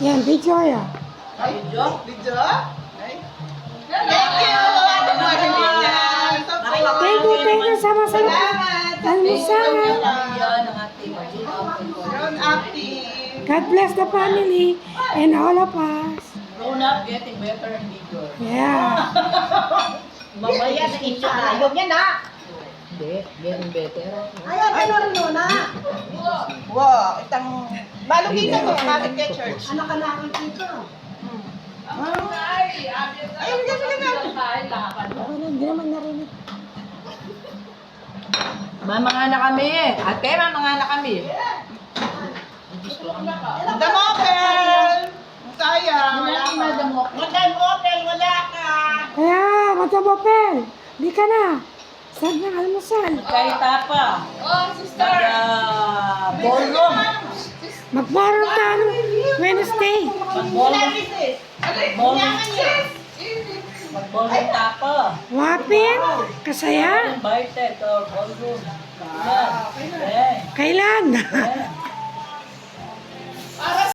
Yan, video ya. Video? Video? Ay. Thank you! Thank you sama-sama. Salamat! Almusal. Yan ang ating Grown up team. God bless the family and all of us. grown up, getting better and bigger. Yeah. Mamaya na isa tayo niya na. Hindi, getting better. Ayan, ano na. Wow, itang balugin na to, bakit kay church? Ano ka na dito? Ayun, kasi na. Ako na, hindi naman narinig. Mamangana kami. Ate, mamangana kami. Damopel! Sayang, wala Wala pa. ka damo. Madam Opel, wala ka. Kaya, Matabopel, di ka na. Saan ng almusal? Kahit pa. Ballroom. Magbaron tayo Wednesday. Mag-ballroom. Ballroom. Mag-ballroom tapa. Wapin, kasaya. Invited or ballroom. Yan. Kailan?